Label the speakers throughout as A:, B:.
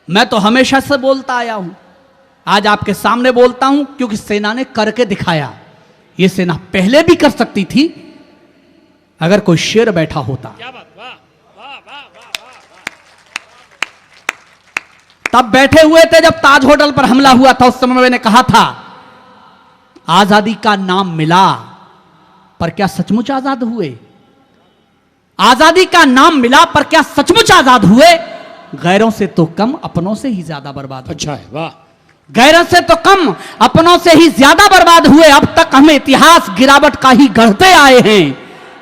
A: मैं तो हमेशा से बोलता आया हूं, आज आपके सामने बोलता हूं क्योंकि सेना ने करके दिखाया। यह सेना पहले भी कर सकती थी अगर कोई शेर बैठा होता।
B: क्या बात, वाह वाह वाह वाह।
A: तब बैठे हुए थे जब ताज होटल पर हमला हुआ था। उस समय मैंने कहा था आजादी का नाम मिला, पर क्या सचमुच आजाद हुए? आजादी का नाम मिला पर क्या सचमुच आजाद हुए? गैरों से तो कम, अपनों से ही ज्यादा बर्बाद हुए।
B: अच्छा है, वाह।
A: गैरों से तो कम, अपनों से ही ज्यादा बर्बाद हुए। अब तक हम इतिहास गिरावट का ही गढ़ते आए हैं,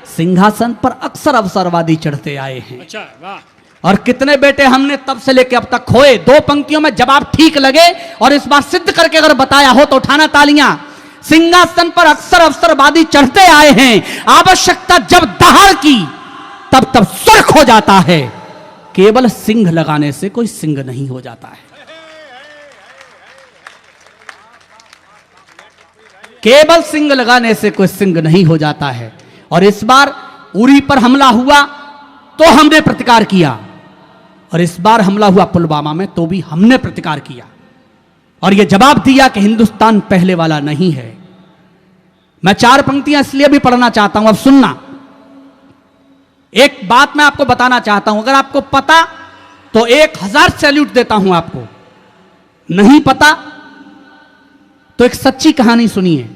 A: सिंहासन पर अक्सर अवसरवादी चढ़ते आए हैं।
B: अच्छा है, वाह।
A: और कितने बेटे हमने तब से लेके अब तक खोए। दो पंक्तियों में जवाब ठीक लगे और इस बार सिद्ध करके अगर बताया हो तो उठाना तालियां। सिंहासन पर अक्सर अवसरवादी चढ़ते आए हैं, आवश्यकता जब दहाड़ की तब तब सुर्ख हो जाता है। केवल सिंह लगाने से कोई सिंह नहीं हो जाता है। केवल सिंह लगाने से कोई सिंह नहीं हो जाता है। और इस बार उरी पर हमला हुआ तो हमने प्रतिकार किया, और इस बार हमला हुआ पुलवामा में तो भी हमने प्रतिकार किया और यह जवाब दिया कि हिंदुस्तान पहले वाला नहीं है। मैं चार पंक्तियां इसलिए भी पढ़ना चाहता हूं, अब सुनना। एक बात मैं आपको बताना चाहता हूं, अगर आपको पता तो 1000 सैल्यूट देता हूं आपको, नहीं पता तो एक सच्ची कहानी सुनिए।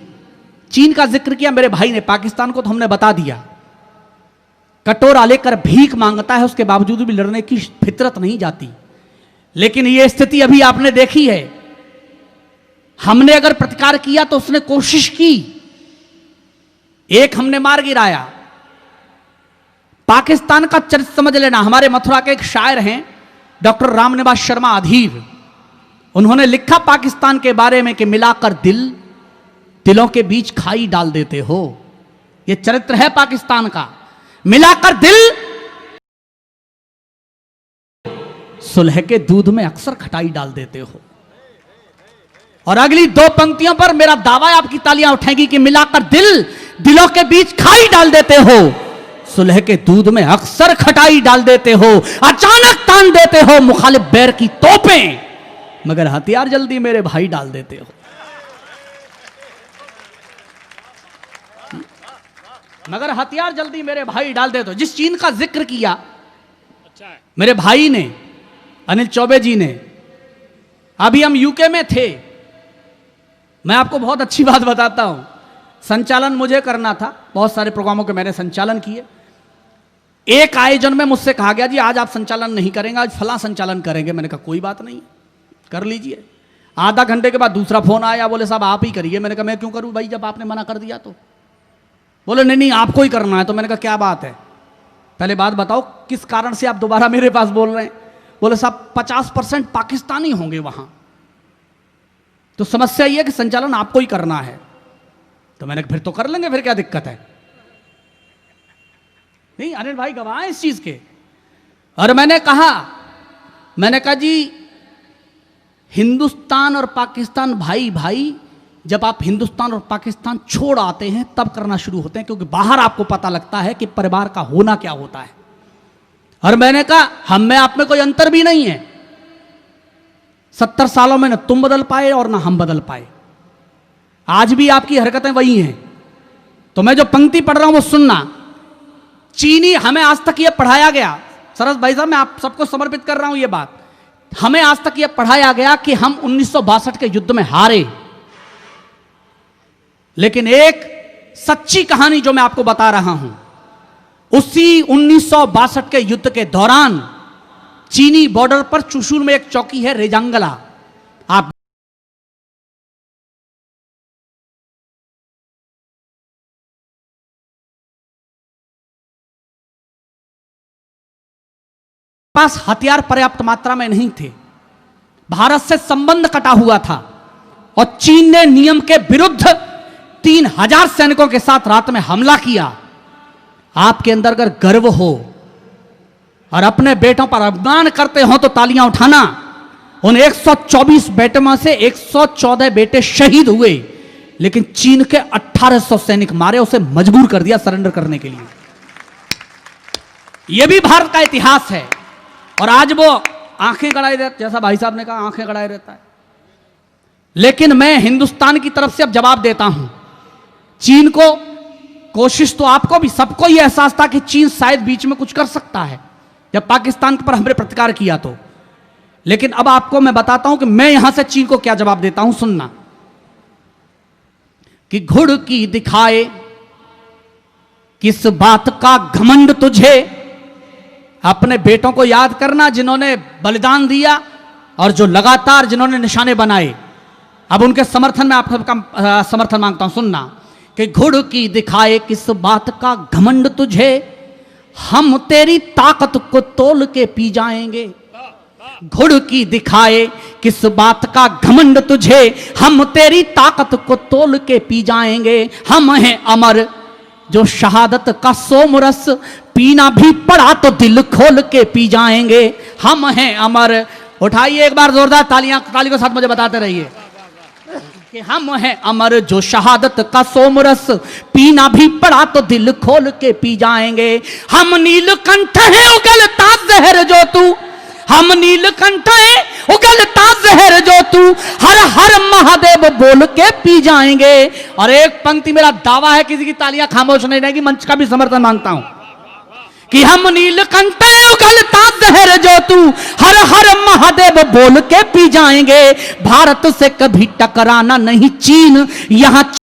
A: चीन का जिक्र किया मेरे भाई ने, पाकिस्तान को तो हमने बता दिया। कटोरा लेकर भीख मांगता है, उसके बावजूद भी लड़ने की फितरत नहीं जाती। लेकिन यह स्थिति अभी आपने देखी है। हमने अगर प्रतिकार किया तो उसने कोशिश की, एक हमने मार गिराया। पाकिस्तान का चरित्र समझ लेना। हमारे मथुरा के एक शायर हैं डॉक्टर रामनिवास शर्मा अधीर, उन्होंने लिखा पाकिस्तान के बारे में कि मिलाकर दिल दिलों के बीच खाई डाल देते हो। यह चरित्र है पाकिस्तान का। मिलाकर दिल सुलह के दूध में अक्सर खटाई डाल देते हो। और अगली दो पंक्तियों पर मेरा दावा है, आपकी तालियां उठेंगी कि मिलाकर दिल दिलों के बीच खाई डाल देते हो, सुलह के दूध में अक्सर खटाई डाल देते हो, अचानक तान देते हो मुखालिफ बैर की तोपें, मगर हथियार जल्दी मेरे भाई डाल देते हो। मगर हथियार जल्दी मेरे भाई डाल देते हो। जिस चीन का जिक्र किया
B: अच्छा है।
A: मेरे भाई ने, अनिल चौबे जी ने, अभी हम यूके में थे। मैं आपको बहुत अच्छी बात बताता हूं, संचालन मुझे करना था, बहुत सारे प्रोग्रामों के मैंने संचालन किए। एक आयोजन में मुझसे कहा गया जी आज आप संचालन नहीं करेंगे, आज फला संचालन करेंगे। मैंने कहा कोई बात नहीं, कर लीजिए। आधा घंटे के बाद दूसरा फोन आया, बोले साहब आप ही करिए। मैंने कहा मैं क्यों करूं भाई, जब आपने मना कर दिया तो। बोले नहीं नहीं आपको ही करना है। तो मैंने कहा क्या बात है, पहले बात बताओ किस कारण से आप दोबारा मेरे पास बोल रहे हैं। बोले साहब 50% पाकिस्तानी होंगे वहां, तो समस्या यह है कि संचालन आपको ही करना है। तो मैंने कहा फिर तो कर लेंगे, फिर क्या दिक्कत है। नहीं अनिल भाई गवाह हैं इस चीज के। और मैंने कहा जी हिंदुस्तान और पाकिस्तान भाई भाई, जब आप हिंदुस्तान और पाकिस्तान छोड़ आते हैं तब करना शुरू होते हैं, क्योंकि बाहर आपको पता लगता है कि परिवार का होना क्या होता है। और मैंने कहा हम में आप में कोई अंतर भी नहीं है। 70 सालों में न तुम बदल पाए और ना हम बदल पाए, आज भी आपकी हरकतें वही हैं। तो मैं जो पंक्ति पढ़ रहा हूं वो सुनना। चीनी, हमें आज तक ये पढ़ाया गया, सरस भाई साहब मैं आप सबको समर्पित कर रहा हूं ये बात, हमें आज तक ये पढ़ाया गया कि हम 1962 के युद्ध में हारे। लेकिन एक सच्ची कहानी जो मैं आपको बता रहा हूं, उसी 1962 के युद्ध के दौरान चीनी बॉर्डर पर चुशूल में एक चौकी है रेजांगला, आप पास हथियार पर्याप्त मात्रा में नहीं थे, भारत से संबंध कटा हुआ था और चीन ने नियम के विरुद्ध 3000 सैनिकों के साथ रात में हमला किया। आपके अंदर अगर गर्व हो और अपने बेटों पर अभिमान करते हो तो तालियां उठाना। उन 124 बेटों में से 114 बेटे शहीद हुए, लेकिन चीन के 1800 सैनिक मारे, उसे मजबूर कर दिया सरेंडर करने के लिए। यह भी भारत का इतिहास है। और आज वो आंखें गड़ाए रहता, जैसा भाई साहब ने कहा आंखें गड़ाए रहता है। लेकिन मैं हिंदुस्तान की तरफ से अब जवाब देता हूं। चीन को, कोशिश तो आपको भी, सबको यह एहसास था कि चीन शायद बीच में कुछ कर सकता है जब पाकिस्तान पर हमने प्रतिकार किया तो। लेकिन अब आपको मैं बताता हूं कि मैं यहां से चीन को क्या जवाब देता हूं, सुनना। कि घुड़ की दिखाए किस बात का घमंड तुझे। अपने बेटों को याद करना जिन्होंने बलिदान दिया और जो लगातार जिन्होंने निशाने बनाए। अब उनके समर्थन में आप सबका समर्थन मांगता हूं, सुनना। कि घुड़ की दिखाए किस बात का घमंड तुझे, हम तेरी ताकत को तोल के पी जाएंगे। घुड़ की दिखाए किस बात का घमंड तुझे, हम तेरी ताकत को तोल के पी जाएंगे। हम हैं अमर जो शहादत का सोमरस, पीना भी पड़ा तो दिल खोल के पी जाएंगे। हम हैं अमर। उठाइए एक बार जोरदार तालियां, ताली के साथ मुझे बताते रहिए कि हम हैं अमर जो शहादत का सोमरस, पीना भी पड़ा तो दिल खोल के पी जाएंगे। हम नीलकंठ हैं उगलता जहर जो तू, हम नीलकंठ हैं उगलता जहर जो तू, हर हर महादेव बोल के पी जाएंगे। और एक पंक्ति मेरा दावा है, किसी की तालियां खामोश नहीं रहेगी, मंच का भी समर्थन मांगता हूं कि हम नीलकंठ हैं उगलता जहर जो तू, हर हर महादेव बोल के पी जाएंगे। भारत से कभी टकराना नहीं चीन, यहां